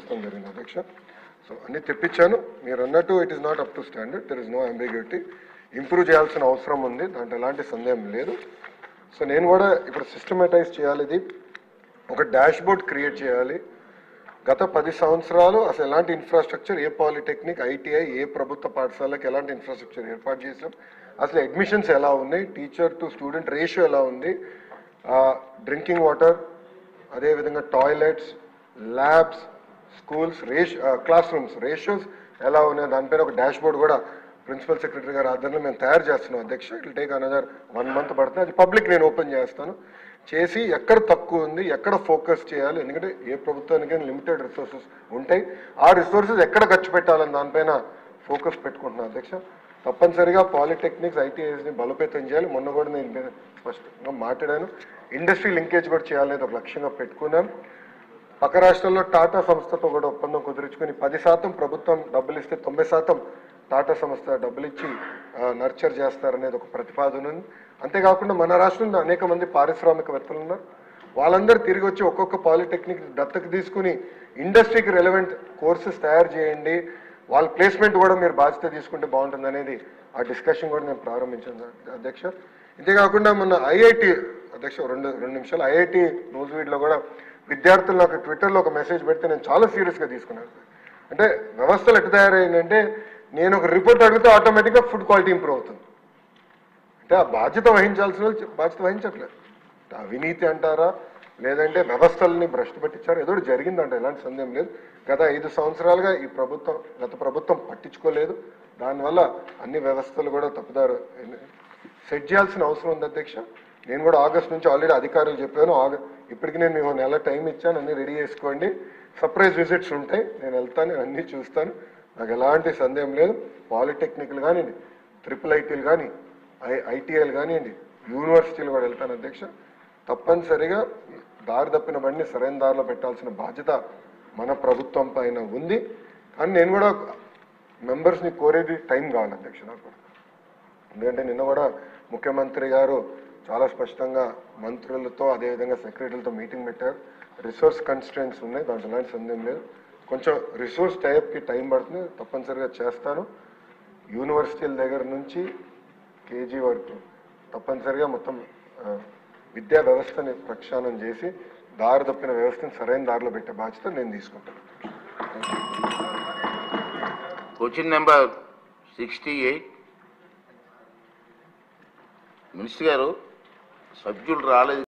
తెప్పించడం జరిగింది అధ్యక్ష. సో అన్ని తెప్పించాను. మీరు అన్నట్టు it is not up to standard, there is no ambiguity. Improve చేయాల్సిన అవసరం ఉంది, దాంట్లో ఎలాంటి సందేహం లేదు. సో నేను కూడా ఇప్పుడు సిస్టమేటైజ్ చేయాలి, ఇది ఒక డాష్ బోర్డ్ క్రియేట్ చేయాలి. గత 10 సంవత్సరాలు అసలు ఎలాంటి ఇన్ఫ్రాస్ట్రక్చర్, ఏ పాలిటెక్నిక్, ఐటీఐ, ఏ ప్రభుత్వ పాఠశాలకు ఎలాంటి ఇన్ఫ్రాస్ట్రక్చర్ ఏర్పాటు చేసాం, అసలు అడ్మిషన్స్ ఎలా ఉన్నాయి, టీచర్ టు స్టూడెంట్ రేషియో ఎలా ఉంది, డ్రింకింగ్ వాటర్, అదేవిధంగా toilets, labs, schools, class rooms ratios ఎలా ఉన్నాయి, దానిపైన ఒక డాష్ బోర్డ్ కూడా ప్రిన్సిపల్ సెక్రటరీ గారి ఆధ్వర్యంలో మేము తయారు చేస్తున్నాం అధ్యక్ష. It will take another 1 month పడుతుంది. అది పబ్లిక్ నేను ఓపెన్ చేస్తాను. చేసి ఎక్కడ తక్కువ ఉంది, ఎక్కడ ఫోకస్ చేయాలి, ఎందుకంటే ఏ ప్రభుత్వానికి లిమిటెడ్ రిసోర్సెస్ ఉంటాయి, ఆ రిసోర్సెస్ ఎక్కడ ఖర్చు పెట్టాలని దానిపైన ఫోకస్ పెట్టుకుంటున్నాను అధ్యక్ష. తప్పనిసరిగా పాలిటెక్నిక్స్, ఐటీఐస్ని బలోపేతం చేయాలి. మొన్న కూడా నేను స్పష్టంగా మాట్లాడాను. ఇండస్ట్రీ లింకేజ్ కూడా చేయాలనేది ఒక లక్ష్యంగా పెట్టుకున్నాం. పక్క రాష్ట్రాల్లో టాటా సంస్థతో కూడా ఒప్పందం కుదుర్చుకుని 10% ప్రభుత్వం డబ్బులు ఇస్తే 90% టాటా సంస్థ డబ్బులు ఇచ్చి నర్చర్ చేస్తారనేది ఒక ప్రతిపాదన ఉంది. అంతేకాకుండా మన రాష్ట్రంలో అనేక మంది పారిశ్రామికవేత్తలు ఉన్నారు. వాళ్ళందరూ తిరిగి వచ్చి ఒక్కొక్క పాలిటెక్నిక్ దత్తకు తీసుకుని ఇండస్ట్రీకి రెలవెంట్ కోర్సెస్ తయారు చేయండి, వాళ్ళ ప్లేస్మెంట్ కూడా మీరు బాధ్యత తీసుకుంటే బాగుంటుంది అనేది ఆ డిస్కషన్ కూడా నేను ప్రారంభించాను అధ్యక్ష. ఇంతేకాకుండా మొన్న ఐఐటి అధ్యక్ష రెండు నిమిషాలు ఐఐటి న్యూస్వీడ్లో కూడా విద్యార్థులు నాకు ట్విట్టర్లో ఒక మెసేజ్ పెడితే నేను చాలా సీరియస్గా తీసుకున్నాను. అంటే వ్యవస్థలు ఎట్లా తయారైందంటే నేను ఒక రిపోర్ట్ అడిగితే ఆటోమేటిక్గా ఫుడ్ క్వాలిటీ ఇంప్రూవ్ అవుతుంది. అంటే ఆ బాధ్యత వహించాల్సిన వాళ్ళు బాధ్యత వహించట్లేదు. అవినీతి అంటారా, లేదంటే వ్యవస్థల్ని భ్రష్టు పట్టించారు, ఏదో జరిగిందంట, ఎలాంటి సందేహం లేదు. గత 5 సంవత్సరాలుగా ఈ ప్రభుత్వం, గత ప్రభుత్వం పట్టించుకోలేదు. దానివల్ల అన్ని వ్యవస్థలు కూడా తప్పుదారు సెట్ చేయాల్సిన అవసరం ఉంది అధ్యక్ష. నేను కూడా ఆగస్ట్ నుంచి ఆల్రెడీ అధికారులు చెప్పాను. ఇప్పటికి నేను మీకు నెల టైం ఇచ్చాను, అన్నీ రెడీ చేసుకోండి. సర్ప్రైజ్ విజిట్స్ ఉంటాయి, నేను వెళ్తాను, నేను అన్నీ చూస్తాను, నాకు ఎలాంటి సందేహం లేదు. పాలిటెక్నిక్లు కానివ్వండి, ట్రిపుల్ ఐటీలు కానీ, ఐటీఐలు కానివ్వండి, యూనివర్సిటీలు కూడా వెళ్తాను అధ్యక్ష. తప్పనిసరిగా దారి తప్పిన బండిని సరైన దారిలో పెట్టాల్సిన బాధ్యత మన ప్రభుత్వం పైన ఉంది. కానీ నేను కూడా మెంబర్స్ని కోరేది టైం కావాలి అధ్యక్ష నాకు కూడా. ఎందుకంటే నిన్న కూడా ముఖ్యమంత్రి గారు చాలా స్పష్టంగా మంత్రులతో అదేవిధంగా సెక్రటరీలతో మీటింగ్ పెట్టారు. రిసోర్స్ కన్స్ట్రెంట్స్ ఉన్నాయి, దాంట్లో ఎలాంటి సందేహం లేదు. కొంచెం రిసోర్స్ టైప్కి టైం పడుతుంది, తప్పనిసరిగా చేస్తాను. యూనివర్సిటీల దగ్గర నుంచి కేజీ వరకు తప్పనిసరిగా మొత్తం విద్యా వ్యవస్థని ప్రక్షాళన చేసి దారి తప్పిన వ్యవస్థని సరైన దారిలో పెట్టే బాధ్యత నేను తీసుకుంటాను. క్వశ్చన్ నెంబర్ 68 మినిస్టర్ గారు, సభ్యులు రాలేదు.